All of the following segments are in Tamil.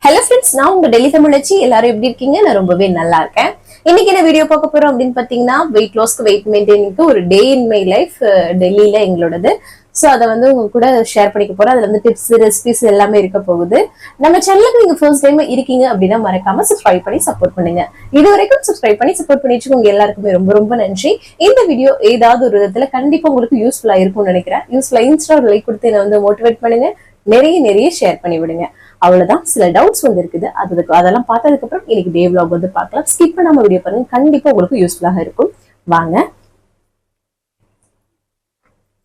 ஹலோ ஃப்ரெண்ட்ஸ், நான் உங்க டெல்லி தமிழச்சி. எல்லாரும் எப்படி இருக்கீங்க? நான் ரொம்பவே நல்லா இருக்கேன். இன்னைக்கு என்ன வீடியோ பார்க்க போறோம் அப்படின்னு பாத்தீங்கன்னா, வெயிட் லாஸ்க்கு வெயிட் மெயின்டைனிங்க்கு ஒரு டே இன் மை லைஃப் டெல்லியில எங்களோடது. ஸோ அதை வந்து உங்க கூட ஷேர் பண்ணிக்க போறோம். அதுல வந்து டிப்ஸ், ரெசிபிஸ் எல்லாமே இருக்க போகுது. நம்ம சேனலுக்கு நீங்க ஃபர்ஸ்ட் டைம் இருக்கீங்க அப்படின்னா மறக்காம சப்ஸ்கிரைப் பண்ணி சப்போர்ட் பண்ணுங்க. இது வரைக்கும் சப்ஸ்கிரைப் பண்ணி சப்போர்ட் பண்ணிட்டு உங்க எல்லாருக்குமே ரொம்ப ரொம்ப நன்றி. இந்த வீடியோ ஏதாவது ஒரு விதத்துல கண்டிப்பா உங்களுக்கு யூஸ்ஃபுல்லா இருக்கும்னு நினைக்கிறேன். யூஸ்ஃபுல்லா இன்ஸ்டா லைக் கொடுத்து என்ன வந்து மோட்டிவேட் பண்ணுங்க. நிறைய ஷேர் பண்ணி விடுங்க. அவ்வளவுதான். சில டவுட்ஸ் வந்து இருக்குது, அதெல்லாம் பார்த்ததுக்கு அப்புறம் இன்னைக்கு டே vlog வந்து பார்க்கலாம். ஸ்கிப் பண்ணாம வீடியோ பாருங்க, கண்டிப்பா உங்களுக்கு யூஸ்ஃபுல்லாக இருக்கும். வாங்க.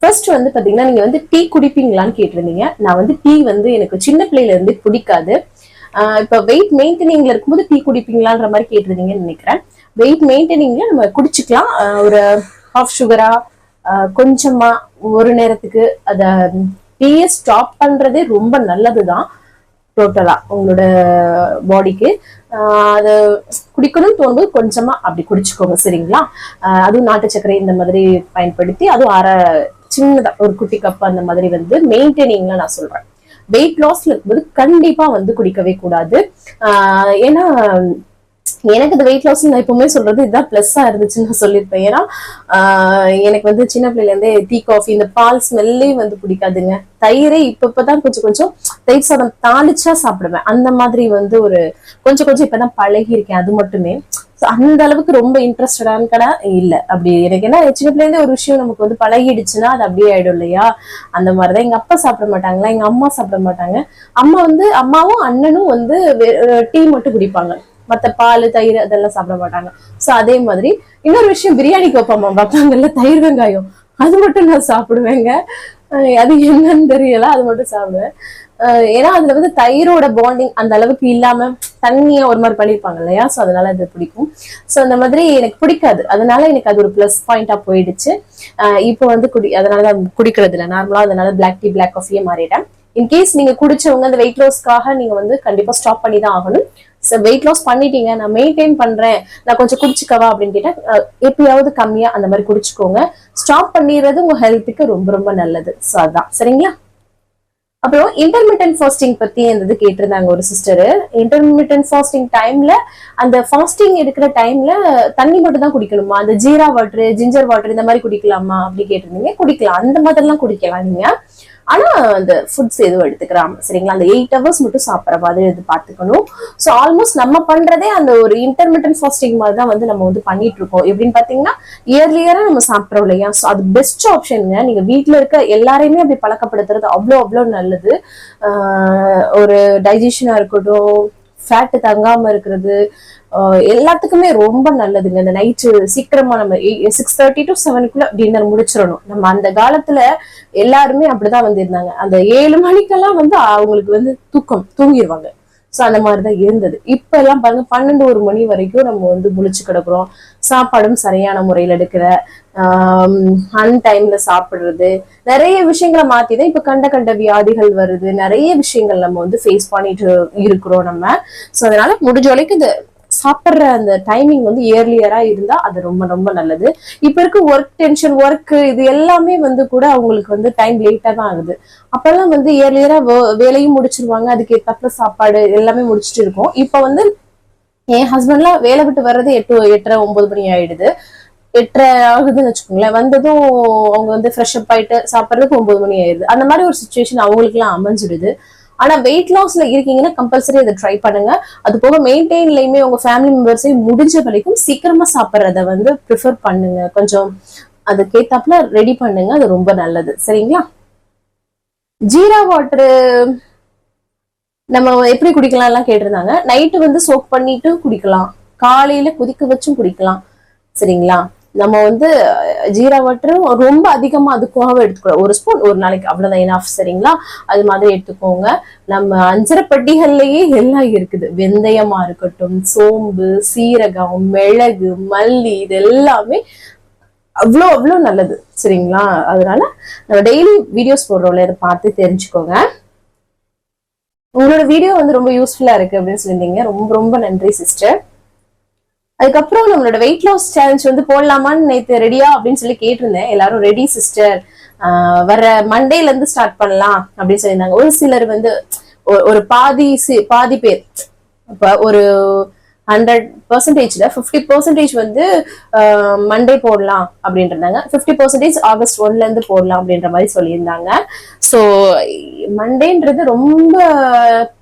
ஃபர்ஸ்ட் வந்து பாத்தீங்கன்னா, நீங்க வந்து டீ குடிப்பீங்களான்னு கேட்டிருந்தீங்க. நான் வந்து டீ வந்து எனக்கு சின்ன பிள்ளையில இருந்து பிடிக்காது. இப்ப வெயிட் மெயின்டெனிங்ல இருக்கும்போது டீ குடிப்பீங்களான்ற மாதிரி கேட்டிருந்தீங்கன்னு நினைக்கிறேன். வெயிட் மெயின்டெனிங்ல நம்ம குடிச்சுக்கலாம். ஒரு ஹாஃப் சுகரா கொஞ்சமா ஒரு நேரத்துக்கு அத டீயை ஸ்டாப் பண்றதே ரொம்ப நல்லதுதான். டோட்டலா உங்களோட பாடிக்கு அது குடிக்கணும்னு தோணும்போது கொஞ்சமா அப்படி குடிச்சுக்கோங்க, சரிங்களா? அதுவும் நாட்டு சர்க்கரை இந்த மாதிரி பயன்படுத்தி, அதுவும் சின்னதா ஒரு குட்டி கப் அந்த மாதிரி வந்து மெயின்டைனிங்ல நான் சொல்றேன். வெயிட் லாஸ்ல இருக்கும்போது கண்டிப்பா வந்து குடிக்கவே கூடாது. ஏன்னா எனக்கு இந்த வெயிட் லாஸ் நான் எப்பவுமே சொல்றது இதுதான் பிளஸ்ஸா இருந்துச்சுன்னு நான் சொல்லியிருப்பேன். ஏன்னா எனக்கு வந்து சின்ன பிள்ளைல இருந்தே டீ காஃபி இந்த பால் ஸ்மெல்லே வந்து பிடிக்காதுங்க. தயிரே இப்பதான் கொஞ்சம் தயிர் சாதம் தாளிச்சா சாப்பிடுவேன். அந்த மாதிரி வந்து ஒரு கொஞ்சம் இப்பதான் பழகி இருக்கேன். அது மட்டுமே அந்த அளவுக்கு ரொம்ப இன்ட்ரெஸ்டடான கடை இல்ல. அப்படி எனக்கு என்ன, சின்ன பிள்ளைல இருந்தே ஒரு விஷயம் நமக்கு வந்து பழகிடுச்சுன்னா அது அப்படியே ஆயிடும் இல்லையா? அந்த மாதிரிதான். எங்க அப்பா சாப்பிட மாட்டாங்களா, எங்க அம்மா சாப்பிட மாட்டாங்க. அம்மாவும் அண்ணனும் வந்து டீ மட்டும் குடிப்பாங்க. மத்த பால் தயிர் அதெல்லாம் சாப்பிட மாட்டாங்க. சோ அதே மாதிரி இன்னொரு விஷயம், பிரியாணிக்கு வைப்பாங்கல்ல தயிர் வெங்காயம், அது மட்டும் நான் சாப்பிடுவேங்க. அது என்னன்னு தெரியல, அது மட்டும் சாப்பிடுவேன். ஏன்னா அதுல வந்து தயிரோட பாண்டிங் அந்த அளவுக்கு இல்லாம தண்ணியா ஒரு மாதிரி பண்ணிருப்பாங்க இல்லையா? சோ அதனால அது பிடிக்கும். சோ அந்த மாதிரி எனக்கு பிடிக்காது. அதனால எனக்கு அது ஒரு பிளஸ் பாயிண்டா போயிடுச்சு. இப்போ வந்து அதனாலதான் குடிக்கிறது இல்லை நார்மலா. அதனால பிளாக் டீ பிளாக் காஃபியே மாறிட்டேன். இன்கேஸ் நீங்க குடிச்சவங்க அந்த வெயிட் லாஸ்க்காக நீங்க வந்து கண்டிப்பா ஸ்டாப் பண்ணி தான் ஆகணும். வெயிட் லாஸ் பண்ணிட்டீங்க, நான் மெயின்டைன் பண்றேன், நான் கொஞ்சம் குடிச்சுக்கவா அப்படின்னு கேட்டா எப்பயாவது கம்மியா அந்த மாதிரி குடிச்சுக்கோங்க. ஸ்டாப் பண்ணிடுறது உங்க ஹெல்த்துக்கு ரொம்ப ரொம்ப நல்லது. சோ அதான், சரிங்களா? அப்புறம் இன்டர்மிட்டன்ட் ஃபாஸ்டிங் பத்தி இருந்தது கேட்டிருந்தாங்க ஒரு சிஸ்டர். இன்டர்மிட்டன்ட் ஃபாஸ்டிங் டைம்ல அந்த ஃபாஸ்டிங் எடுக்கிற டைம்ல தண்ணி மட்டும் தான் குடிக்கணுமா? அந்த ஜீரா வாட்டர், ஜிஞ்சர் வாட்டர் இந்த மாதிரி குடிக்கலாமா அப்படி கேட்டிருந்தீங்க. குடிக்கலாம், அந்த மாதிரி எல்லாம் குடிக்கலாம் நீங்க. ஆனா அந்த ஃபுட்ஸ் எதுவும் எடுத்துக்கிறாம, சரிங்களா? அந்த 8 hours மட்டும் சாப்பிட்ற மாதிரி இது பாத்துக்கணும். ஸோ ஆல்மோஸ்ட் நம்ம பண்றதே அந்த ஒரு இன்டர்மிட்டன்ட் ஃபாஸ்டிங் மாதிரி தான் வந்து நம்ம வந்து பண்ணிட்டு இருக்கோம். எப்படின்னு பாத்தீங்கன்னா, இயர்லியரா நம்ம சாப்பிட்றோம் இல்லையா? ஸோ அது பெஸ்ட் ஆப்ஷனுங்க. நீங்க வீட்டுல இருக்க எல்லாரையுமே அப்படி பழக்கப்படுத்துறது அவ்வளோ நல்லது. ஒரு டைஜஷனா இருக்கட்டும், ஃபேட் தங்காம இருக்கிறது, எல்லாத்துக்குமே ரொம்ப நல்லதுங்க. இந்த நைட்டு சீக்கிரமா நம்ம 6:30 to 7 டின்னர் முடிச்சிடணும். நம்ம அந்த காலத்துல எல்லாருமே அப்படிதான் வந்து இருந்தாங்க. அந்த 7 மணிக்கெல்லாம் வந்து அவங்களுக்கு வந்து தூங்கிடுவாங்க. சோ அந்த மாதிரிதான் இருந்தது. இப்ப எல்லாம் பாருங்க 12-1 மணி வரைக்கும் நம்ம வந்து முழிச்சு கிடக்குறோம். சாப்பாடும் சரியான முறையில எடுக்கிற, அன்டைம்ல சாப்பிடுறது, நிறைய விஷயங்களை மாத்திதான் இப்ப கண்ட வியாதிகள் வருது. நிறைய விஷயங்கள் நம்ம வந்து ஃபேஸ் பண்ணிட்டு இருக்கிறோம் நம்ம. சோ அதனால முடிஞ்ச வரைக்கும் இந்த சாப்பிடுற அந்த டைமிங் வந்து இயர்லியரா இருந்தா அது ரொம்ப ரொம்ப நல்லது. இப்ப இருக்க ஒர்க் டென்ஷன், ஒர்க் இது எல்லாமே வந்து கூட அவங்களுக்கு வந்து டைம் லேட்டா தான் ஆகுது. அப்பெல்லாம் வந்து இயர்லியரா வேலையும் முடிச்சிருவாங்க, அதுக்கு ஏற்ற சாப்பாடு எல்லாமே முடிச்சுட்டு இருக்கோம். இப்ப வந்து என் ஹஸ்பண்ட்லாம் வேலை விட்டு வர்றது 8, 8:30, 9 மணி ஆயிடுது. 8:30 ஆகுதுன்னு வச்சுக்கோங்களேன். வந்ததும் அவங்க வந்து ஃப்ரெஷ் அப் ஆயிட்டு சாப்பிட்றதுக்கு 9 மணி ஆயிடுது. அந்த மாதிரி ஒரு சுச்சுவேஷன் அவங்களுக்கு எல்லாம் அமைஞ்சிடுது. ஆனா வெயிட் லாஸ்ல இருக்கீங்கன்னா கம்பல்சரி அதை ட்ரை பண்ணுங்க. அது போக மெயின்டைன்லயுமே உங்க ஃபேமிலி மெம்பர்ஸையும் முடிஞ்ச வரைக்கும் சீக்கிரமா சாப்பிட்றத வந்து ப்ரிஃபர் பண்ணுங்க. கொஞ்சம் அதுக்கேத்தாப்புல ரெடி பண்ணுங்க, அது ரொம்ப நல்லது, சரிங்களா? ஜீரா வாட்டரு நம்ம எப்படி குடிக்கலாம் எல்லாம் கேட்டிருந்தாங்க. நைட்டு வந்து சோக் பண்ணிட்டு குடிக்கலாம், காலையில கொதிக்க வச்சும் குடிக்கலாம், சரிங்களா? நம்ம வந்து ஜீரா வாட்டர் ரொம்ப அதிகமா அதுக்காக எடுத்துக்கூடாது. 1 ஸ்பூன் ஒரு நாளைக்கு, அவ்வளவுதான் இனஃப், சரிங்களா? அது மாதிரி எடுத்துக்கோங்க. நம்ம அஞ்சரைப்பட்டிகள்லயே எல்லாம் இருக்குது. வெந்தயமா இருக்கட்டும், சோம்பு, சீரகம், மிளகு, மல்லி, இது எல்லாமே அவ்வளோ நல்லது, சரிங்களா? அதனால நம்ம டெய்லி வீடியோஸ் போடுறோம்ல, இதை பார்த்து தெரிஞ்சுக்கோங்க. உங்களோட வீடியோ வந்து ரொம்ப யூஸ்ஃபுல்லா இருக்கு அப்படின்னு சொல்லியிருந்தீங்க. ரொம்ப ரொம்ப நன்றி சிஸ்டர். அதுக்கப்புறம் நம்மளோட வெயிட் லாஸ் சேலஞ்ச் வந்து போடலாமான்னு நேற்று ரெடியா அப்படின்னு சொல்லி கேட்டிருந்தேன். எல்லாரும் ரெடி சிஸ்டர், வர மண்டேல இருந்து ஸ்டார்ட் பண்ணலாம் அப்படின்னு சொல்லியிருந்தாங்க. ஒரு சிலர் வந்து ஒரு பாதி பேர் இப்ப ஒரு 100%ல 50% வந்து மண்டே போடலாம் அப்படின்றாங்க, 50% August 1ல இருந்து போடலாம் அப்படின்ற மாதிரி சொல்லியிருந்தாங்க. ஸோ மண்டேன்றது ரொம்ப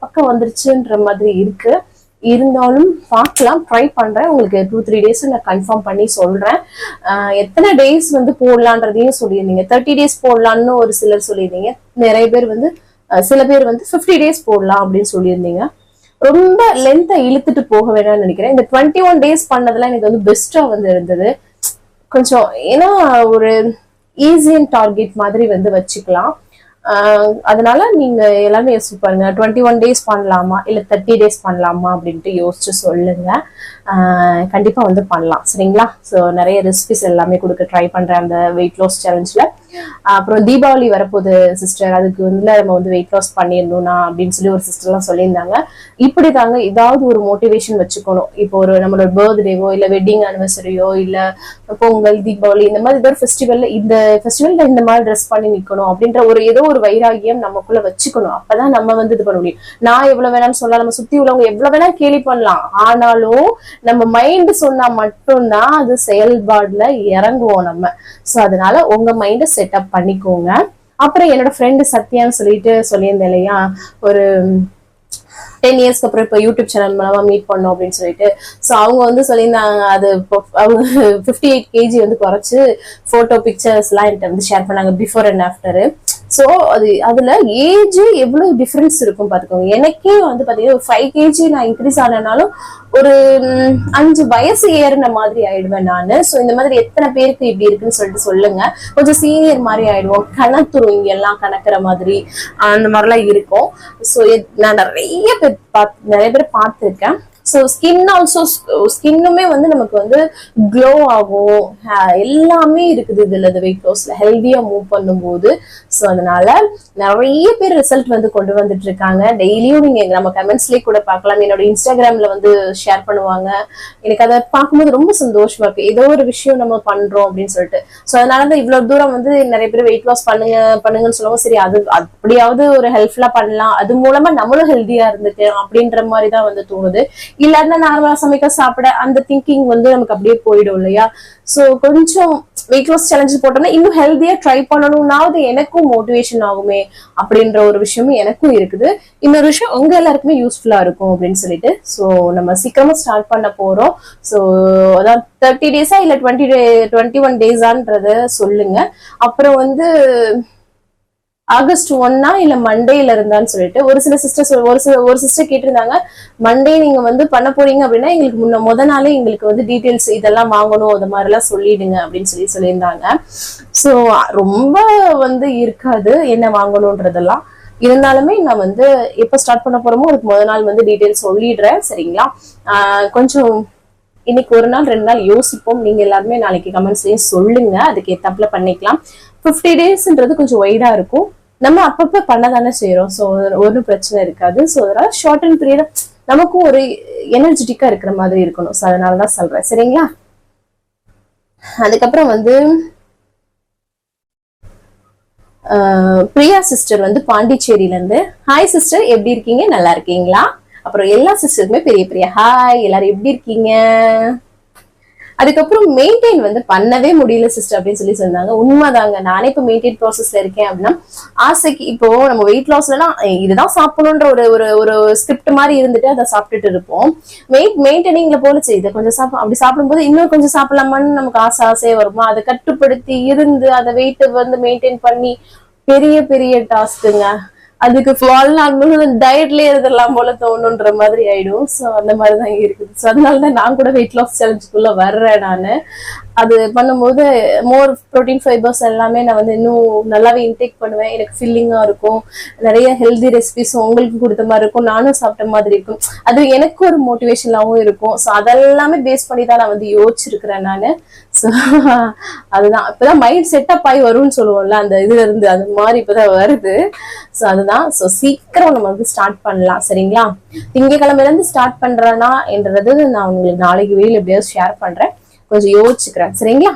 பக்கம் வந்துருச்சுன்ற மாதிரி இருக்கு. இருந்தாலும் பார்க்கலாம், ட்ரை பண்றேன். உங்களுக்கு 2-3 டேஸ் நான் கன்ஃபார்ம் பண்ணி சொல்றேன். எத்தனை டேஸ் வந்து போடலான்றதையும் சொல்லியிருந்தீங்க. 30 டேஸ் போடலான்னு ஒரு சிலர் சொல்லியிருந்தீங்க. நிறைய பேர் வந்து சில பேர் வந்து 50 டேஸ் போடலாம் அப்படின்னு சொல்லியிருந்தீங்க. ரொம்ப லென்த்தை இழுத்துட்டு போக வேணாம்னு நினைக்கிறேன். இந்த 21 டேஸ் பண்ணதெல்லாம் எனக்கு வந்து பெஸ்டா வந்து இருந்தது. கொஞ்சம் ஏன்னா ஒரு ஈஸியன் டார்கெட் மாதிரி வந்து வச்சுக்கலாம். அதனால நீங்க எல்லாமே யோசிச்சு பாருங்க, 21 டேஸ் பண்ணலாமா இல்ல 30 டேஸ் பண்ணலாமா அப்படின்ட்டு யோசிச்சு சொல்லுங்க. கண்டிப்பா வந்து பண்ணலாம், சரிங்களா? ஸோ நிறைய ரெசிபிஸ் எல்லாமே கொடுக்க ட்ரை பண்றேன் அந்த வெயிட் லாஸ் சேலஞ்சில். அப்புறம் தீபாவளி வரப்போகுது சிஸ்டர், அதுக்கு வந்து நம்ம வந்து வெயிட் லாஸ் பண்ணிடணும்னா அப்படின்னு சொல்லி ஒரு சிஸ்டர்லாம் சொல்லியிருந்தாங்க. இப்படி தாங்க ஏதாவது ஒரு மோட்டிவேஷன் வச்சுக்கணும். இப்போ ஒரு நம்மளோட பர்த்டேவோ இல்ல வெட்டிங் அனிவர்சரியோ இல்ல பொங்கல், தீபாவளி, இந்த மாதிரி ஏதோ ஒரு ஃபெஸ்டிவல்ல இந்த ஃபெஸ்டிவல்ல இந்த மாதிரி ட்ரெஸ் பண்ணி நிக்கணும் அப்படின்ற ஒரு ஏதோ ஒரு வைராகியம் நமக்குள்ள வச்சுக்கணும். அப்பதான் நம்ம வந்து இது பண்ண முடியும். நான் எவ்வளவு வேணாம்னு சொல்லலாம், நம்ம சுத்தி உள்ளவங்க எவ்வளவு வேணா கேலி பண்ணலாம், ஆனாலும் நம்ம மைண்ட் சொன்னா மட்டும்தான் அது செயல்பாடுல இறங்குவோம் நம்ம. சோ அதனால உங்க மைண்ட செட்டப் பண்ணிக்கோங்க. அப்புறம் என்னோட ஃப்ரெண்டு சத்யான்னு சொல்லியிருந்தேன் இல்லையா, ஒரு 10 இயர்ஸ்க்கு அப்புறம் இப்போ யூடியூப் சேனல் மூலமா மீட் பண்ணோம் அப்படின்னு சொல்லிட்டு. ஸோ அவங்க வந்து சொல்லியிருந்தாங்க, அது அவங்க 58 kg வந்து குறைச்சு போட்டோ பிக்சர்ஸ் எல்லாம் என்கிட்ட வந்து ஷேர் பண்ணாங்க, பிஃபோர் அண்ட் ஆஃப்டரு. ஸோ அதுல ஏஜ் எவ்வளவு டிஃபரன்ஸ் இருக்கும் பாத்துக்கோங்க. எனக்கே வந்து பாத்தீங்கன்னா ஒரு 5 kg நான் இன்க்ரீஸ் ஆனாலும் ஒரு 5 வயசு ஏறின மாதிரி ஆயிடுவேன் நானு. ஸோ இந்த மாதிரி எத்தனை பேருக்கு இப்படி இருக்குன்னு சொல்லிட்டு சொல்லுங்க. கொஞ்சம் சீனியர் மாதிரி ஆயிடுவோம், கணத்துரும் இங்க எல்லாம் கணக்குற மாதிரி அந்த மாதிரிலாம் இருக்கும். ஸோ நான் நிறைய பேர் பார்த்திருக்கேன். ஸோ ஸ்கின்னுமே வந்து நமக்கு வந்து க்ளோ ஆகும், எல்லாமே இருக்குது இதுல வெயிட் லாஸ்ல ஹெல்தியா மூவ் பண்ணும்போது. ஸோ அதனால நிறைய பேர் ரிசல்ட் வந்து கொண்டு வந்துட்டு இருக்காங்க. டெய்லியும் நீங்க நம்ம கமெண்ட்ஸ்லயே கூட பார்க்கலாம், என்னோட இன்ஸ்டாகிராம்ல வந்து ஷேர் பண்ணுவாங்க. எனக்கு அதை பார்க்கும்போது ரொம்ப சந்தோஷமா இருக்கு, ஏதோ ஒரு விஷயம் நம்ம பண்றோம் அப்படின்னு சொல்லிட்டு. ஸோ அதனாலதான் இவ்வளவு தூரம் வந்து நிறைய பேர் வெயிட் லாஸ் பண்ணுங்கன்னு சொல்லுவோம். சரி, அது அப்படியாவது ஒரு ஹெல்ப்ஃபுல்லா பண்ணலாம், அது மூலமா நம்மளும் ஹெல்தியா இருந்துட்டு அப்படின்ற மாதிரிதான் வந்து தோணுது. இல்லன்னா நார்மலா சமைக்க சாப்பிட அந்த திங்கிங் வந்து நமக்கு அப்படியே போயிடும் இல்லையா. சோ கொஞ்சம் வெயிட் லாஸ் சேலஞ்ச் போட்டோம்னா இன்னும் ஹெல்தியா ட்ரை பண்ணணும்னாவது எனக்கும் மோட்டிவேஷன் ஆகுமே அப்படின்ற ஒரு விஷயமும் எனக்கும் இருக்குது. இன்னொரு விஷயம் உங்க எல்லாருக்குமே யூஸ்ஃபுல்லா இருக்கும் அப்படின்னு சொல்லிட்டு. சோ நம்ம சீக்கிரமா ஸ்டார்ட் பண்ண போறோம். சோ அதான் 30 டேஸா இல்ல 21 டேஸான்றத சொல்லுங்க. அப்புறம் வந்து August 1 இல்ல மண்டேல இருந்தான்னு சொல்லிட்டு ஒரு சில சிஸ்டர் கேட்டிருந்தாங்க, மண்டே நீங்க வந்து பண்ண போறீங்க அப்படின்னா எங்களுக்கு முத நாளே எங்களுக்கு வந்து டீடைல்ஸ் இதெல்லாம் வாங்கணும், அந்த மாதிரி எல்லாம் சொல்லிடுங்க அப்படின்னு சொல்லியிருந்தாங்க. சோ ரொம்ப வந்து இருக்காது என்ன வாங்கணும்ன்றதெல்லாம். இருந்தாலுமே நான் வந்து எப்ப ஸ்டார்ட் பண்ண போறோமோ அதுக்கு முத நாள் வந்து டீடைல்ஸ் சொல்லிடுறேன், சரிங்களா? கொஞ்சம் இன்னைக்கு ஒரு நாள் 2 நாள் யோசிப்போம். நீங்க எல்லாருமே நாளைக்கு கமெண்ட்ஸ்லயும் சொல்லுங்க, அதுக்கு ஏத்தாப்புல பண்ணிக்கலாம். 50 டேஸ்ன்றது கொஞ்சம் வைடா இருக்கும், நம்ம அப்பப்ப பண்ணதானே செய்யறோம். ஸோ ஒன்றும் பிரச்சனை இருக்காது. ஸோ அதனால ஷார்ட் அண்ட் பீரியட் நமக்கும் ஒரு எனர்ஜெட்டிக்கா இருக்கிற மாதிரி இருக்கணும். ஸோ அதனாலதான் சொல்றேன், சரிங்களா? அதுக்கப்புறம் வந்து பிரியா சிஸ்டர் வந்து பாண்டிச்சேரியில இருந்து, ஹாய் சிஸ்டர், எப்படி இருக்கீங்க, நல்லா இருக்கீங்களா? அப்புறம் எல்லா சிஸ்டருமே பெரிய ஹாய், எல்லாரும் எப்படி இருக்கீங்க? அதுக்கப்புறம் மெயின்டைன் வந்து பண்ணவே முடியல சிஸ்டர் அப்படின்னு சொன்னாங்க. உண்மைதாங்க, நானே இப்ப மெயின்டைன் ப்ராசஸ்ல இருக்கேன். அப்படின்னா ஆசைக்கு இப்போ நம்ம வெயிட் லாஸ்லாம் இதுதான் சாப்பிடணும்ன்ற ஒரு ஸ்கிரிப்ட் மாதிரி இருந்துட்டு அதை சாப்பிட்டுட்டு இருப்போம். மெயின்டைனிங்ல போல இதை கொஞ்சம் அப்படி சாப்பிடும்போது இன்னும் கொஞ்சம் சாப்பிடலாமான்னு நமக்கு ஆசையே வருமா, அதை கட்டுப்படுத்தி இருந்து அதை வெயிட் வந்து மெயின்டைன் பண்ணி பெரிய டாஸ்க்குங்க. அதுக்கு வாழ்நாள் டயட்லயே இருந்தெல்லாம் போல தோணுன்ற மாதிரி ஆயிடும். ஸோ அந்த மாதிரிதான் இருக்குது. ஸோ அதனாலதான் நான் கூட வெயிட் லாஸ் சேலஞ்சுக்குள்ள வர்றேன். நானு அது பண்ணும்போது மோர் ப்ரோட்டீன் ஃபைபர்ஸ் எல்லாமே நான் வந்து இன்னும் நல்லாவே இன்டேக் பண்ணுவேன். எனக்கு ஃபில்லிங்கா இருக்கும், நிறைய ஹெல்தி ரெசிபிஸ் உங்களுக்கு கொடுத்த மாதிரி இருக்கும், நானும் சாப்பிட்ட மாதிரி இருக்கும். அது எனக்கு ஒரு மோட்டிவேஷனாகவும் இருக்கும். ஸோ அதெல்லாமே பேஸ் பண்ணி தான் நான் வந்து யோசிச்சிருக்கிறேன் நானு. ஸோ அதுதான் இப்பதான் மைண்ட் செட்டப் ஆகி வரும்னு சொல்லுவோம்ல, அந்த இதுல இருந்து அது மாதிரி இப்பதான் வருது. ஸோ அதுதான். ஸோ சீக்கிரம் நம்ம வந்து ஸ்டார்ட் பண்ணலாம், சரிங்களா? திங்கக்கிழமையில இருந்து ஸ்டார்ட் பண்றேன்னா என்றது நான் உங்களுக்கு நாளைக்கு வெளியில எப்படியாவது ஷேர் பண்றேன், கொஞ்சம் யோசிச்சுக்கிறேன், சரிங்களா?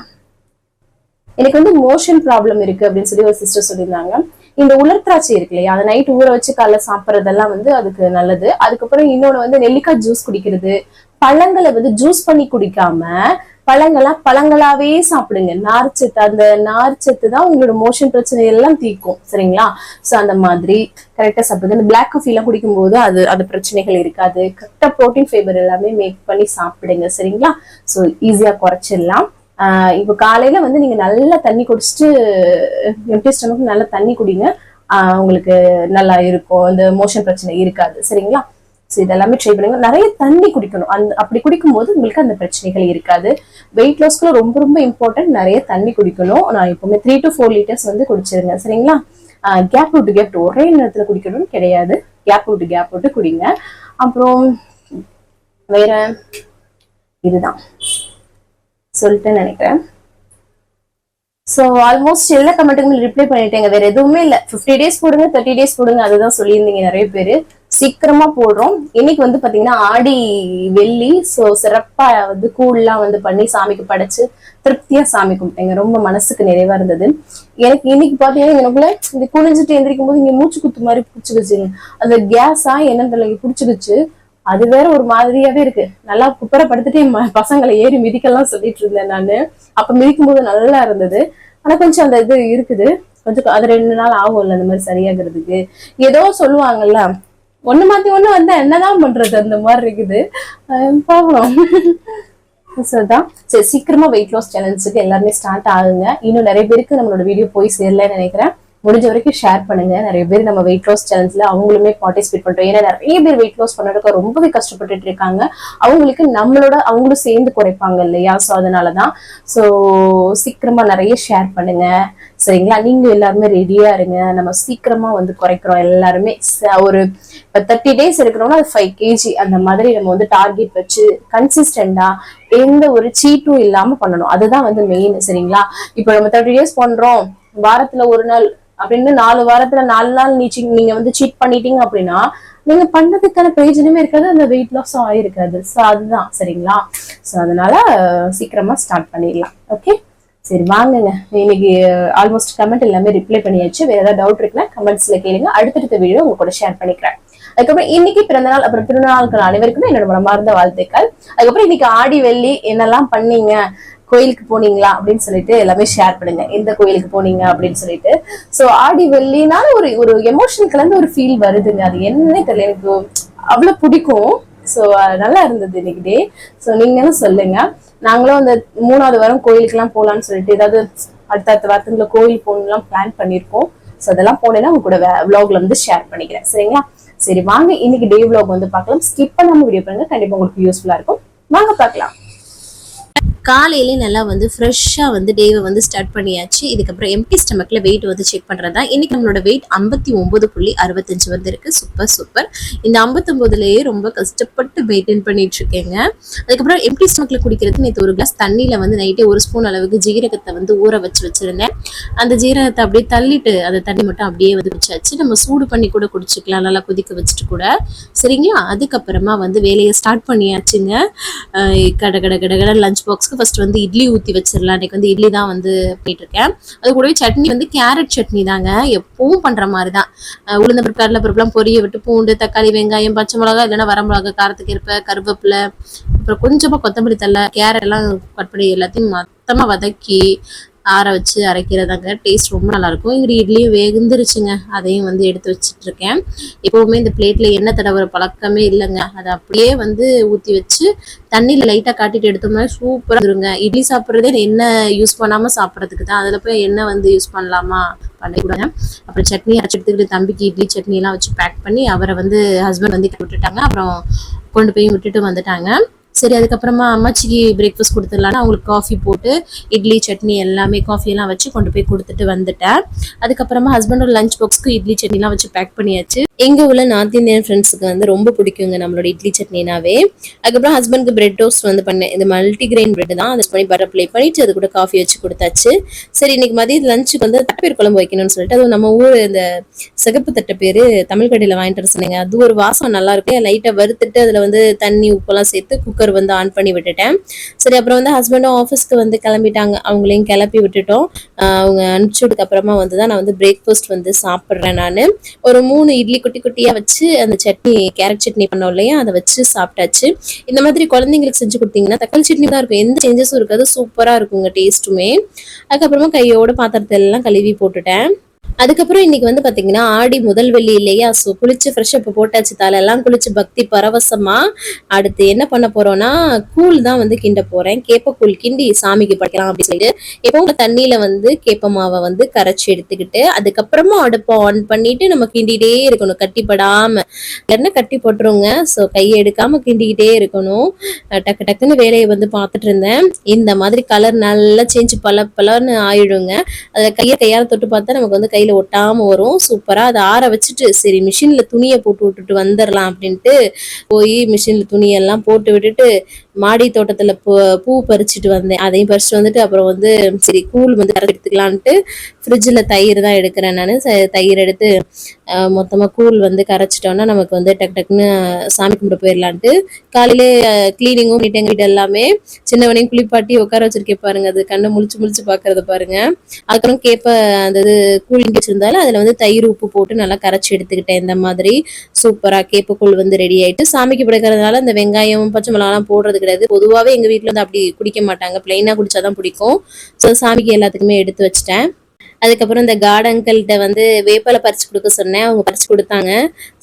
எனக்கு வந்து மோஷன் ப்ராப்ளம் இருக்கு அப்படின்னு சொல்லி ஒரு சிஸ்டர் சொல்லியிருந்தாங்க. இந்த உலர் திராட்சை இருக்கு இல்லையா, அதை நைட் ஊற வச்சு காலைல சாப்பிட்றதெல்லாம் வந்து அதுக்கு நல்லது. அதுக்கப்புறம் இன்னொன்னு வந்து நெல்லிக்காய் ஜூஸ் குடிக்கிறது. பழங்களை வந்து ஜூஸ் பண்ணி குடிக்காம பழங்களாவே சாப்பிடுங்க. நார்ச்சத்து, அந்த நார்ச்சத்து தான் உங்களோட மோஷன் பிரச்சனை எல்லாம் தீர்க்கும். சரிங்களா? சோ அந்த மாதிரி கரெக்டா சாப்பிடுங்க. இந்த பிளாக் காஃபி எல்லாம் குடிக்கும் போது அது பிரச்சனைகள் இருக்காது. கரெக்டா ப்ரோட்டீன் ஃபைபர் எல்லாமே மேக் பண்ணி சாப்பிடுங்க. சரிங்களா? சோ ஈஸியா குறைச்சிடலாம். இப்போ காலையில வந்து நீங்க நல்லா தண்ணி குடிச்சிட்டு எம்டி ஸ்டமக் நல்லா தண்ணி குடிங்க. உங்களுக்கு நல்லா இருக்கும், இந்த மோஷன் பிரச்சனை இருக்காது. சரிங்களா? ஸோ இதெல்லாமே ட்ரை பண்ணுங்க. நிறைய தண்ணி குடிக்கணும். அப்படி குடிக்கும் போது உங்களுக்கு அந்த பிரச்சனைகள் இருக்காது. வெயிட் லாஸ்க்குள்ள ரொம்ப ரொம்ப இம்பார்ட்டன்ட் நிறைய தண்ணி குடிக்கணும். நான் எப்பவுமே 3 to 4 liters வந்து குடிச்சிருங்க. சரிங்களா? கேப் விட்டு கேப் ஒரே நேரத்துல குடிக்கணும்னு கிடையாது. கேப் விட்டு குடிங்க. அப்புறம் வேற இதுதான் சொல்லிட்டு நினைக்கிறேன். ஸோ ஆல்மோஸ்ட் எல்லா கமெண்ட்டுக்கும் ரிப்ளை பண்ணிட்டேங்க. வேற எதுவுமே இல்லை. 50 days போடுங்க, 30 days போடுங்க, அதுதான் சொல்லியிருந்தீங்க நிறைய பேரு. சீக்கிரமா போடுறோம். இன்னைக்கு வந்து பாத்தீங்கன்னா ஆடி வெள்ளி. ஸோ சிறப்பா வந்து கூழ்லாம் வந்து பண்ணி சாமிக்கு படைச்சு திருப்தியா சாமி கும்பிட்டேங்க. ரொம்ப மனசுக்கு நிறைவா இருந்தது. எனக்கு இன்னைக்கு பாத்தீங்கன்னா எனக்குள்ள இந்த குளிஞ்சிட்டு எந்திரிக்கும் போது இங்க மூச்சு குத்து மாதிரி பிடிச்சிக்கிச்சுங்க. அந்த கேஸா என்னன்னு தெரியல பிடிச்சிக்கிச்சு. அது வேற ஒரு மாதிரியாவே இருக்கு. நல்லா குப்பரப்படுத்திட்டு பசங்களை ஏறி மிதிக்கலாம் சொல்லிட்டு இருந்தேன் நானு. அப்ப மிதிக்கும் போது நல்லா இருந்தது. ஆனா கொஞ்சம் அந்த இது இருக்குது. கொஞ்சம் அது 2 நாள் ஆகும்ல அந்த மாதிரி சரியாகிறதுக்கு. ஏதோ சொல்லுவாங்கல்ல, ஒண்ணு மாத்தி ஒண்ணு வந்தா என்னதான் பண்றது, அந்த மாதிரி இருக்குது. பாக்கலாம். சரி, சீக்கிரமா வெயிட் லாஸ் சேலஞ்சுக்கு எல்லாருமே ஸ்டார்ட் ஆகுங்க. இன்னும் நிறைய பேருக்கு நம்மளோட வீடியோ போய் சேரலன்னு நினைக்கிறேன். முடிஞ்ச வரைக்கும் ஷேர் பண்ணுங்க. நிறைய பேர் நம்ம வெயிட் லாஸ் சேலஞ்சில் அவங்களுமே பார்ட்டிசிபேட் பண்றோம். ஏன்னா நிறைய பேர் வெயிட் லாஸ் பண்ணதுக்கு ரொம்பவே கஷ்டப்பட்டுட்டு இருக்காங்க. அவங்களுக்கு அவங்களும் சேர்ந்து குறைப்பாங்க இல்லையா? ஸோ அதனாலதான். ஸோ சீக்கிரமா நிறைய ஷேர் பண்ணுங்க. சரிங்களா? நீங்க எல்லாருமே ரெடியா இருங்க. நம்ம சீக்கிரமா வந்து குறைக்கிறோம் எல்லாருமே. ஒரு 30 days இருக்கிறோம்னா அது 5 kg அந்த மாதிரி நம்ம வந்து டார்கெட் வச்சு கன்சிஸ்டண்டா எந்த ஒரு சீட்டும் இல்லாம பண்ணணும். அதுதான் வந்து மெயின். சரிங்களா? இப்போ நம்ம 30 days பண்றோம், வாரத்துல ஒரு நாள் அப்படின்னு 4 வாரத்துல 4 நாள் நீங்க வந்து சீட் பண்ணிட்டீங்க அப்படின்னா நீங்க பண்ணதுக்கான பிரயோஜனமே இருக்காது, அந்த வெயிட் லாஸும் ஆயிருக்காது. ஸோ அதுதான். சரிங்களா? ஸோ அதனால சீக்கிரமா ஸ்டார்ட் பண்ணிடலாம். ஓகே, சரி வாங்குங்க. இன்னைக்கு ஆல்மோஸ்ட் கமெண்ட் எல்லாமே ரிப்ளை பண்ணியாச்சு. வேற ஏதாவது டவுட் இருக்குன்னா கமெண்ட்ஸ்ல கேளுங்க. அடுத்தடுத்த வீடியோ உங்க கூட ஷேர் பண்ணிக்கிறேன். அதுக்கப்புறம் இன்னைக்கு பிறந்தநாள் அப்புறம் திருநாளுக்கு அனைவருக்குமே என்னோட மனமார்ந்த வாழ்த்துக்கள். அதுக்கப்புறம் இன்னைக்கு ஆடி வெள்ளி என்னெல்லாம் பண்ணீங்க, கோயிலுக்கு போனீங்களா அப்படின்னு சொல்லிட்டு எல்லாமே ஷேர் பண்ணுங்க. எந்த கோயிலுக்கு போனீங்க அப்படின்னு சொல்லிட்டு. சோ ஆடி வெள்ளினால ஒரு எமோஷன் கலந்து ஒரு ஃபீல் வருதுங்க. அது என்னன்னே தெரியல, எனக்கு அவ்வளவு பிடிக்கும். சோ நல்லா இருந்தது இன்னைக்கு டே. சோ நீங்களும் சொல்லுங்க. நாங்களும் அந்த 3வது வாரம் கோயிலுக்கு எல்லாம் போலான்னு சொல்லிட்டு ஏதாவது அடுத்த வாரத்துல கோயில் போகணும்லாம் பிளான் பண்ணிருக்கோம். சோ அதெல்லாம் போனேன்னா உங்க கூட விளாக்ல வந்து ஷேர் பண்ணிக்கிறேன். சரிங்களா? சரி வாங்க இன்னைக்கு டே விளாக் வந்து பார்க்கலாம். ஸ்கிப் பண்ணாம வீடியோ பண்ணுங்க, கண்டிப்பா உங்களுக்கு யூஸ்ஃபுல்லா இருக்கும். வாங்க பார்க்கலாம். காலையிலே நல்லா வந்து ஃப்ரெஷ்ஷாக வந்து டேவை வந்து ஸ்டார்ட் பண்ணியாச்சு. இதுக்கப்புறம் எம்டி ஸ்டமக்கில் வெயிட் வந்து செக் பண்ணுறதா. இன்றைக்கி நம்மளோட வெயிட் 59.65 வந்துருக்கு. சூப்பர். இந்த 59லேயே ரொம்ப கஷ்டப்பட்டு மெயின்டைன் பண்ணிட்டு இருக்கேங்க. அதுக்கப்புறம் எம்டி ஸ்டமக்கில் குடிக்கிறது நேற்று ஒரு கிளாஸ் தண்ணியில் வந்து நைட்டே 1 ஸ்பூன் அளவுக்கு ஜீரகத்தை வந்து ஊற வச்சிருந்தேன். அந்த ஜீரகத்தை அப்படியே தள்ளிட்டு அந்த தண்ணி மட்டும் அப்படியே வந்து குடிச்சாச்சு. நம்ம சூடு பண்ணி கூட குடிச்சிக்கலாம், நல்லா கொதிக்க வச்சுட்டு கூட. சரிங்களா? அதுக்கப்புறமா வந்து வேலையை ஸ்டார்ட் பண்ணியாச்சுங்க. கட லஞ்ச் பாக்ஸ்க்கு ஃபர்ஸ்ட் வந்து இட்லி ஊற்றி வச்சிடலாம். இன்னைக்கு வந்து இட்லி தான் வந்து பண்ணிட்டு இருக்கேன். அது கூடவே சட்னி வந்து கேரட் சட்னி தாங்க, எப்பவும் பண்ற மாதிரி தான். உளுந்த பருப்பு, கடலை பருப்புலாம் பொரிய விட்டு பூண்டு, தக்காளி, வெங்காயம், பச்சை மிளகா இல்லைன்னா வர மிளகா காரத்துக்கு ஏற்ப, கருவேப்பிலை, அப்புறம் கொஞ்சமா கொத்தமல்லி தழை, கேரட் எல்லாம் கட் பண்ணி எல்லாத்தையும் மொத்தமா வதக்கி ஆற வச்சு அரைக்கிறதாங்க. டேஸ்ட் ரொம்ப நல்லா இருக்கும். இங்கே இட்லியும் வெந்துருச்சுங்க, அதையும் வந்து எடுத்து வச்சுட்டு இருக்கேன். எப்பவுமே இந்த பிளேட்ல எண்ணெய் தடவுற பழக்கமே இல்லைங்க. அதை அப்படியே வந்து ஊற்றி வச்சு தண்ணியில் லைட்டாக காட்டிட்டு எடுத்தோம்னா சூப்பராக இருங்க. இட்லி சாப்பிட்றதே எண்ணெய் யூஸ் பண்ணாமல் சாப்பிட்றதுக்கு தான். அதில் போய் எண்ணெய் வந்து யூஸ் பண்ணலாமா, பண்ணக்கூடாது. அப்புறம் சட்னி அரைச்சி எடுத்துக்கிட்டு தம்பிக்கு இட்லி சட்னி எல்லாம் வச்சு பேக் பண்ணி அவரை வந்து ஹஸ்பண்ட் வந்து விட்டுட்டாங்க. அப்புறம் கொண்டு போய் விட்டுட்டு வந்துட்டாங்க. சரி, அதுக்கப்புறமா அம்மாச்சிக்கு பிரேக்ஃபாஸ்ட் கொடுத்துடலான்னு அவங்களுக்கு காஃபி போட்டு இட்லி சட்னி எல்லாமே காஃபி எல்லாம் வச்சு கொண்டு போய் கொடுத்துட்டு வந்துட்டேன். அதுக்கப்புறமா ஹஸ்பண்டோட லஞ்ச் பாக்ஸ்க்கு இட்லி சட்னிலாம் வச்சு பேக் பண்ணியாச்சு. எங்க உள்ள நார்த் இந்தியன் ஃப்ரெண்ட்ஸுக்கு வந்து ரொம்ப பிடிக்குங்க நம்மளோட இட்லி சட்னினாவே. அதுக்கப்புறம் ஹஸ்பண்ட்க்கு பிரெட் டோஸ்ட் வந்து பண்ணேன். இது மல்டிகிரெயின் பிரெட் தான். அதை பண்ணி பட்டர் ப்ளே பண்ணிட்டு அது கூட காஃபி வச்சு கொடுத்தாச்சு. சரி இன்னைக்கு மதியம் லஞ்சுக்கு வந்து தட்டைப்பயிர் குழம்பு வைக்கணும்னு சொல்லிட்டு, அதுவும் நம்ம ஊர் இந்த சிகப்பு தட்டைப்பயிறு தமிழ் கடையில் வாங்கிட்டு வர சொன்னீங்க. அது ஒரு வாசம் நல்லா இருக்கு. லைட்டா வறுத்துட்டு அதுல வந்து தண்ணி உப்பெல்லாம் சேர்த்து குக்கர் வந்து ஆன் பண்ணி விட்டுட்டேன். சரி அப்புறம் வந்து ஹஸ்பண்டும் ஆஃபீஸ்க்கு வந்து கிளம்பிட்டாங்க. அவங்களையும் கிளப்பி விட்டுட்டோம். அவங்க அனுப்பிச்சதுக்கு அப்புறமா வந்து தான் நான் வந்து பிரேக்ஃபாஸ்ட் வந்து சாப்பிட்றேன். நான் ஒரு 3 இட்லி குட்டி குட்டியா வச்சு அந்த சட்னி கேரட் சட்னி பண்ணோம் இல்லையா, அதை வச்சு சாப்பிட்டாச்சு. இந்த மாதிரி குழந்தைங்களுக்கு செஞ்சு கொடுத்தீங்கன்னா தக்காளி சட்னி தான் இருக்கும், எந்த சேஞ்சஸும் இருக்காது, சூப்பரா இருக்குங்க டேஸ்ட்டுமே. அதுக்கப்புறமா கையோட பாத்திரத்தை எல்லாம் கழுவி போட்டுட்டேன். அதுக்கப்புறம் இன்னைக்கு வந்து பாத்தீங்கன்னா ஆடி முதல் வெள்ளி இல்லையா, ஸோ குளிச்சு ஃப்ரெஷ் அப் போட்டாச்சு, தலையெல்லாம் குளிச்சு பக்தி பரவசமா. அடுத்து என்ன பண்ண போறோம்னா கூழ் தான் வந்து கிண்ட போறேன். கேப்ப கூழ் கிண்டி சாமிக்கு படைக்கலாம் அப்படின்னு சொல்லிட்டு எப்பவும் தண்ணியில வந்து கேப்ப மாவை வந்து கரைச்சி எடுத்துக்கிட்டு அதுக்கப்புறமா அடுப்பை ஆன் பண்ணிட்டு நம்ம கிண்டிகிட்டே இருக்கணும், கட்டிப்படாம. இல்லைன்னா கட்டி போட்டுருங்க. ஸோ கையை எடுக்காம கிண்டிக்கிட்டே இருக்கணும். டக்கு டக்குன்னு வேலையை வந்து பார்த்துட்டு இருந்தேன். இந்த மாதிரி கலர் நல்லா சேஞ்ச் பல பலன்னு ஆயிடுங்க. அதை கையால் தொட்டு பார்த்தா நமக்கு வந்து கையில ஒட்டாம வரும். சூப்பரா அதை ஆற வச்சுட்டு சரி மிஷின்ல துணியை போட்டு விட்டுட்டு வந்துடலாம் அப்படின்ட்டு போய் மிஷின்ல துணியெல்லாம் போட்டு விட்டுட்டு மாடி தோட்டத்துல பூ பறிச்சுட்டு வந்தேன். அதையும் பறிச்சுட்டு வந்துட்டு அப்புறம் வந்து சரி கூழ் வந்து எடுத்துக்கலான்ட்டு ஃப்ரிட்ஜில் தயிர் தான் எடுக்கிறேன் நான். தயிர் எடுத்து மொத்தமாக கூழ் வந்து கரைச்சிட்டோன்னா நமக்கு வந்து டக்கு டக்குன்னு சாமி கும்பிட்டு போயிடலான்ட்டு காலையிலே கிளீனிங்கும் பண்ணிட்டேங்க. வீடு எல்லாமே சின்னவனையும் குளிப்பாட்டி உட்கார வச்சிருக்கே பாருங்க, அது கண்ணை முழிச்சு முழிச்சு பாக்குறத பாருங்க. அதுக்கப்புறம் கேப்ப அந்த இது கூலிங் வச்சிருந்தாலும் அதுல வந்து தயிர் உப்பு போட்டு நல்லா கரைச்சி எடுத்துக்கிட்டேன். இந்த மாதிரி சூப்பரா கேப்ப கூழ் வந்து ரெடி ஆயிட்டு சாமிக்கு படைக்கிறதுனால இந்த வெங்காயம் பச்சை மிளகாலாம் போடுறது கிடையாது. பொதுவாகவே எங்க வீட்டுல வந்து அப்படி குடிக்க மாட்டாங்க, பிளைனா குடிச்சாதான் பிடிக்கும். ஸோ சாமிக்கு எல்லாத்துக்குமே எடுத்து வச்சுட்டேன். அதுக்கப்புறம் இந்த கார்டு அங்கிள்கிட்ட வந்து வேப்பலை பறிச்சு கொடுக்க சொன்னேன், அவங்க பறிச்சு கொடுத்தாங்க.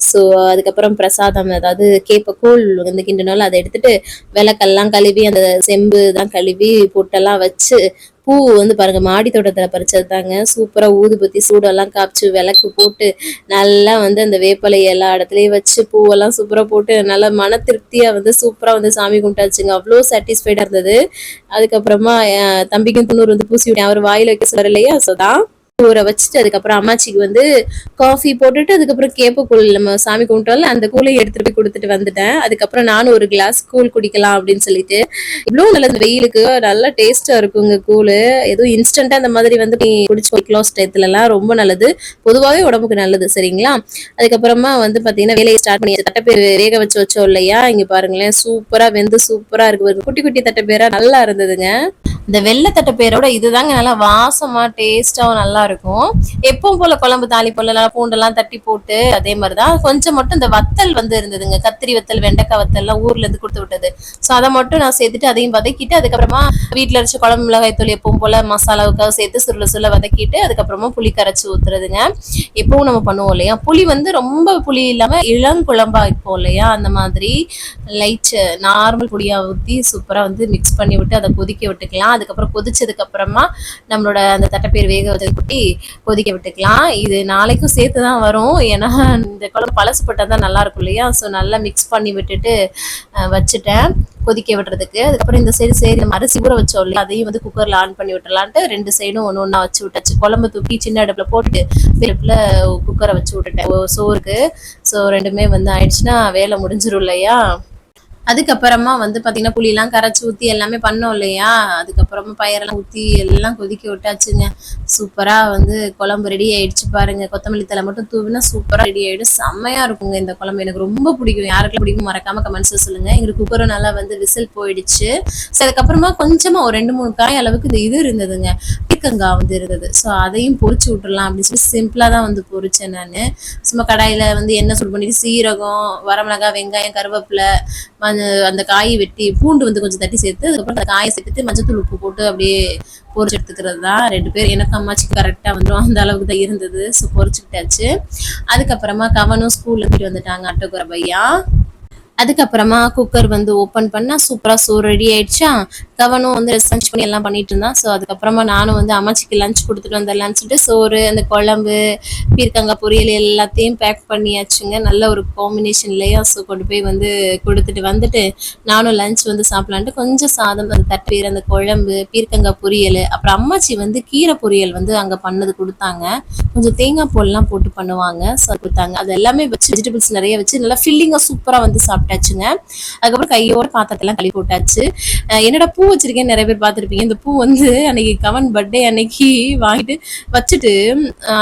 ஸோ அதுக்கப்புறம் பிரசாதம் அதாவது கேப்ப கூழ் வந்து கிண்டினாலும் அதை எடுத்துட்டு விளக்கெல்லாம் கழுவி அந்த செம்பு தான் கழுவி பொட்டெல்லாம் வச்சு பூ வந்து பாருங்க மாடி தோட்டத்துல பறிச்சது தாங்க. சூப்பரா ஊதுபத்தி சூடெல்லாம் காய்ச்சி விளக்கு போட்டு நல்லா வந்து அந்த வேப்பலை எல்லா இடத்துலயும் வச்சு பூவெல்லாம் சூப்பரா போட்டு நல்லா மன திருப்தியா வந்து சூப்பரா வந்து சாமி கும்பிட்டாச்சுங்க. அவ்வளோ சாட்டிஸ்ஃபைடா இருந்தது. அதுக்கப்புறமா தம்பிக்கும் துண்ணூறு வந்து பூசி விட்டேன், அவர் வாயில வைக்க சொல்ற இல்லையா, ஸோதான் ஊற வச்சுட்டு அதுக்கப்புறம் அம்மாச்சிக்கு வந்து காஃபி போட்டுட்டு அதுக்கப்புறம் கேப்ப கூழ் நம்ம சாமி கும்பிட்டோம்ல அந்த கூழையும் எடுத்துட்டு போய் கொடுத்துட்டு வந்துட்டேன். அதுக்கப்புறம் நானும் ஒரு கிளாஸ் கூழ் குடிக்கலாம் அப்படின்னு சொல்லிட்டு. இவ்வளவு நல்லது வெயிலுக்கு, நல்லா டேஸ்டா இருக்குங்க கூழ். ஏதோ இன்ஸ்டன்டா அந்த மாதிரி வந்து குடிச்சு வைக்கலாம் டயத்துல எல்லாம் ரொம்ப நல்லது, பொதுவாகவே உடம்புக்கு நல்லது சரிங்களா. அதுக்கப்புறமா வந்து பாத்தீங்கன்னா வேலையை ஸ்டார்ட் பண்ணி தட்டைப்பேர் வேக வச்சோம் இல்லையா, இங்க பாருங்களேன் சூப்பரா வெந்து சூப்பரா இருக்கு. குட்டி குட்டி தட்டைப்பேரா நல்லா இருந்ததுங்க. இந்த வெள்ளை தட்டைப்பேரோட இதுதாங்க நல்லா வாசமா டேஸ்டாவும் நல்லா இருக்கும். எப்பவும் போல குழம்பு தாளிப்போல பூண்டெல்லாம் தட்டி போட்டு அதே மாதிரிதான் கொஞ்சம் மட்டும் இந்த வத்தல் வந்து இருந்ததுங்க, கத்திரி வத்தல் வெண்டைக்காய் வத்தல் எல்லாம் ஊர்ல இருந்து கொடுத்து விட்டது. ஸோ அதை மட்டும் நான் சேர்த்துட்டு அதையும் வதக்கிட்டு அதுக்கப்புறமா வீட்டுல அரைச்ச குழம்பு மிளகாய் தூள் எப்பவும் போல மசாலாவுக்காக சேர்த்து சுருள சுருள வதக்கிட்டு அதுக்கப்புறமா புளி கரைச்சி ஊத்துறதுங்க. எப்பவும் நம்ம பண்ணுவோம் இல்லையா, புளி வந்து ரொம்ப புளி இல்லாம இளங்குழம்பா வைப்போம் இல்லையா, அந்த மாதிரி லைட் நார்மல் புளியா ஊற்றி சூப்பரா வந்து மிக்ஸ் பண்ணி விட்டு அதை கொதிக்க விட்டுக்கலாம். அதுக்கப்புறம் கொதிச்சதுக்கு அப்புறமா நம்மளோட அந்த தட்டைப்பேர் வேக வச்சது குட்டி கொதிக்க விட்டுக்கலாம். இது நாளைக்கும் சேர்த்து தான் வரும், ஏன்னா இந்த குழம்பு பழசுப்பட்டா தான் நல்லா இருக்கும் இல்லையா. ஸோ நல்லா மிக்ஸ் பண்ணி விட்டுட்டு வச்சுட்டேன் கொதிக்க விடுறதுக்கு. அதுக்கப்புறம் இந்த சைடு நம்ம அரிசி ஊற வச்சோம் இல்லையா, அதையும் வந்து குக்கர்ல ஆன் பண்ணி விட்டுலான்ட்டு 2 சைடும் ஒன்று ஒன்றா வச்சு விட்டாச்சு. குழம்பு தூக்கி சின்ன அடுப்புல போட்டுட்டு அடுப்புல குக்கரை வச்சு விட்டுட்டேன் சோறுக்கு. ஸோ ரெண்டுமே வந்து ஆயிடுச்சுன்னா வேலை முடிஞ்சிடும் இல்லையா. அதுக்கப்புறமா வந்து பாத்தீங்கன்னா புளியெல்லாம் கரைச்சி ஊற்றி எல்லாமே பண்ணோம் இல்லையா, அதுக்கப்புறமா பயரெல்லாம் ஊற்றி எல்லாம் கொதிக்க விட்டாச்சுங்க. சூப்பரா வந்து குழம்பு ரெடி ஆயிடுச்சு பாருங்க. கொத்தமல்லி தலை மட்டும் தூவினா சூப்பரா ரெடி ஆயிடும், செம்மையா இருக்குங்க இந்த குழம்பு. எனக்கு ரொம்ப பிடிக்கும், யாருக்கெல்லாம் பிடிக்கும் மறக்காம கமெண்ட்ஸ்ல சொல்லுங்க. எங்களுக்கு குக்கரும் நல்லா வந்து விசில் போயிடுச்சு. ஸோ அதுக்கப்புறமா கொஞ்சமா ஒரு 2-3 காய் அளவுக்கு இந்த இது இருந்ததுங்க, பீர்க்கங்காய் வந்து இருந்தது. ஸோ அதையும் பொரிச்சு விட்டுடலாம் அப்படின்னு சொல்லி சிம்பிளா தான் வந்து பொரிச்சேன் நான். சும்மா கடாயில வந்து எண்ணெய் சூடு பண்ணிட்டு சீரகம் வரமிளகாய் வெங்காயம் கருவேப்பிலை அந்த காயை வெட்டி பூண்டு வந்து கொஞ்சம் தட்டி சேர்த்து அதுக்கப்புறம் அந்த காயை சேர்த்துட்டு மஞ்சத்தூள் உப்பு போட்டு அப்படியே பொரிச்சு எடுத்துக்கிறது தான். 2 பேர் எனக்கு அம்மாச்சிக்கு கரெக்டா வந்துடும், அந்த அளவுக்கு தான் இருந்தது. ஸோ பொரிச்சுக்கிட்டாச்சு. அதுக்கப்புறமா கவனும் ஸ்கூல்ல போயிட்டு வந்துட்டாங்க, ஆட்டோக்கார பையா. அதுக்கப்புறமா குக்கர் வந்து ஓப்பன் பண்ணா சூப்பரா சோறு ரெடி ஆயிடுச்சா. கவனும் வந்து லஞ்ச் பண்ணி எல்லாம் பண்ணிட்டு இருந்தான். ஸோ அதுக்கப்புறமா நானும் வந்து அம்மாச்சிக்கு லஞ்ச் கொடுத்துட்டு வந்துடலான்னு சொல்லிட்டு சோறு, அந்த குழம்பு, பீர்க்கங்காய் பொரியல் எல்லாத்தையும் பேக் பண்ணியாச்சுங்க. நல்ல ஒரு காம்பினேஷன்லயா. ஸோ கொண்டு போய் வந்து கொடுத்துட்டு வந்துட்டு நானும் லஞ்ச் வந்து சாப்பிடலான்ட்டு கொஞ்சம் சாதம், அந்த தட்டீர், அந்த குழம்பு, பீர்க்கங்காய் பொரியல், அப்புறம் அம்மாச்சி வந்து கீரை பொரியல் வந்து அங்கே பண்ணது கொடுத்தாங்க. கொஞ்சம் தேங்காய் பூலாம் போட்டு பண்ணுவாங்க. ஸோ கொடுத்தாங்க. அது எல்லாமே வச்சு வெஜிடபிள்ஸ் நிறைய வச்சு நல்லா ஃபில்லிங்காக சூப்பராக வந்து சாப்பிட்டாச்சுங்க. அதுக்கப்புறம் கையோட பாத்திரத்தெல்லாம் கழுவி போட்டாச்சு. என்னடா பூ வச்சிருக்கேன்னு நிறைய பேர் பார்த்துருப்பீங்க. இந்த பூ வந்து அன்னைக்கு கவன் பர்த்டே அன்னைக்கு வாங்கிட்டு வச்சுட்டு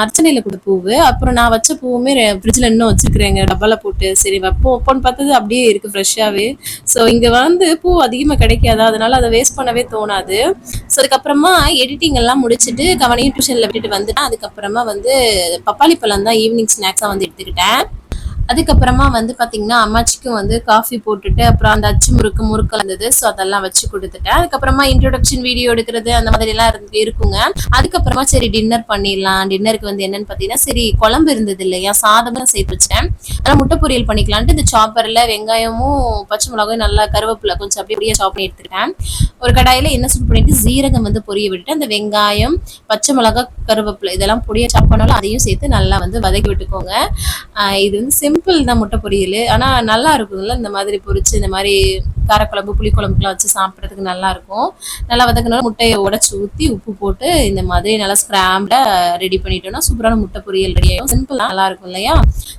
அர்ச்சனையில் கொடுத்த பூவு. அப்புறம் நான் வச்ச பூவுமே ஃப்ரிட்ஜில் இன்னும் வச்சுக்கிறேங்க டப்பால போட்டு. சரி வைப்போம் வைப்போன்னு பார்த்தது அப்படியே இருக்குது ஃப்ரெஷ்ஷாகவே. ஸோ இங்கே வந்து பூ அதிகமாக கிடைக்காதா, அதனால அதை வேஸ்ட் பண்ணவே தோணாது. ஸோ அதுக்கப்புறமா எடிட்டிங் எல்லாம் முடிச்சுட்டு கவனையும் டியூஷனில் விட்டுட்டு வந்துட்டேன். அதுக்கப்புறமா வந்து பப்பாளி பழம் தான் ஈவினிங் ஸ்நாக்ஸாக வந்து எடுத்துக்கிட்டேன். அதுக்கப்புறமா வந்து பார்த்தீங்கன்னா அம்மாச்சிக்கும் வந்து காஃபி போட்டுட்டு அப்புறம் அந்த அச்சு முறுக்கு இருந்தது. ஸோ அதெல்லாம் வச்சு கொடுத்துட்டேன். அதுக்கப்புறமா இன்ட்ரோடக்ஷன் வீடியோ எடுக்கிறது அந்த மாதிரிலாம் இருக்குங்க. அதுக்கப்புறமா சரி டின்னர் பண்ணிடலாம். டின்னருக்கு வந்து என்னன்னு பார்த்தீங்கன்னா சரி குழம்பு இருந்தது இல்லையா, சாதமும் சேர்த்து வச்சேன். ஆனால் முட்டை பொரியல் பண்ணிக்கலான்ட்டு இந்த சாப்பரில் வெங்காயமும் பச்சை மிளகாயும் நல்லா கருவேப்பிலை கொஞ்சம் அப்படியே சாப் பண்ணி எடுத்துக்கிட்டேன். ஒரு கடாயில் எண்ணெய் சூட் பண்ணிட்டு ஜீரகம் வந்து பொரிய விட்டுட்டு அந்த வெங்காயம், பச்சை மிளகாய், கருவேப்பிலை இதெல்லாம் பொடியை சாப் பண்ணாலும் அதையும் சேர்த்து நல்லா வந்து வதக்கி விட்டுக்கோங்க. இது வந்து சிம்பிள் தான் முட்டை பொரியல், ஆனால் நல்லா இருக்கும்ல இந்த மாதிரி பொரிச்சு இந்த மாதிரி காரக்குழம்பு புளிக்குழம்புக்குலாம் வச்சு சாப்பிட்றதுக்கு நல்லா இருக்கும். நல்லா வதக்கினாலும் முட்டையை உடச்சி ஊற்றி உப்பு போட்டு இந்த மாதிரி நல்லா ஸ்கிராம்டாக ரெடி பண்ணிட்டோம்னா சூப்பரான முட்டை பொரியல் ரெடி ஆகும். சிம்பிளாக நல்லா இருக்கும் இல்லையா.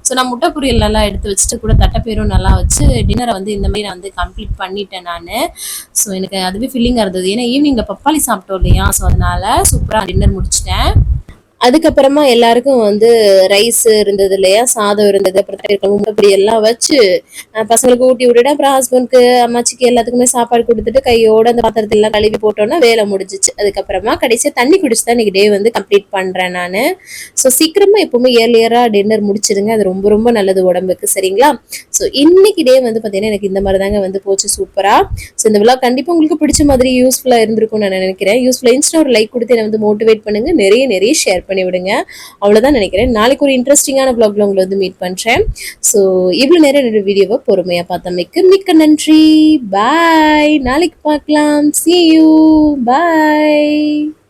ஸோ நான் முட்டை பொரியல் நல்லா எடுத்து வச்சுட்டு கூட தட்டைப்பேரும் நல்லா வச்சு டின்னரை வந்து இந்த மாதிரி நான் வந்து கம்ப்ளீட் பண்ணிட்டேன் நான். ஸோ எனக்கு அதுவே ஃபில்லிங்காக இருந்தது. ஏன்னா ஈவினிங்கில் பப்பாளி சாப்பிட்டோம் இல்லையா. ஸோ அதனால சூப்பராக டின்னர் முடிச்சிட்டேன். அதுக்கப்புறமா எல்லாருக்கும் வந்து ரைஸ் இருந்தது இல்லையா, சாதம் இருந்தது, அப்புறம் முட்டைப்பொடி எல்லாம் வச்சு பசங்களுக்கு ஊட்டி விட்டுட்டு அப்புறம் ஹஸ்பண்ட்க்கு அம்மாச்சிக்கு எல்லாத்துக்குமே சாப்பாடு கொடுத்துட்டு கையோட அந்த பாத்திரத்தை எல்லாம் கழுவி போட்டோம்னா வேலை முடிஞ்சிச்சு. அதுக்கப்புறமா கடைசியாக தண்ணி குடிச்சு தான் இன்னைக்கு டே வந்து கம்ப்ளீட் பண்றேன் நான். ஸோ சீக்கிரமா எப்பவுமே ஏர்லியரா டின்னர் முடிச்சிடுங்க, அது ரொம்ப ரொம்ப நல்லது உடம்புக்கு. சரிங்களா. ஸோ இன்னைக்கு டே வந்து பார்த்தீங்கன்னா எனக்கு இந்த மாதிரி தாங்க வந்து போச்சு சூப்பரா. ஸோ இந்த விழா கண்டிப்பாக உங்களுக்கு பிடிச்ச மாதிரி யூஸ்ஃபுல்லாக இருந்திருக்கும்னு நான் நினைக்கிறேன். யூஸ்ஃபுல்லாக இருந்துச்சுன்னா ஒரு லைக் கொடுத்து என்னை வந்து மோட்டிவேட் பண்ணுங்க, நிறைய ஷேர் பண்ணி விடுங்க. அவ்வளவுதான் நினைக்கிறேன். நாளைக்கு ஒரு இன்ட்ரெஸ்டிங்கான vlogல உங்களை வந்து மீட் பண்றேன். சோ இவ்வளவு நேரம் என்னோட வீடியோவை பொறுமையா பார்த்தமைக்கு மிக்க நன்றி. பாய். நாளைக்கு பார்க்கலாம். See you. Bye.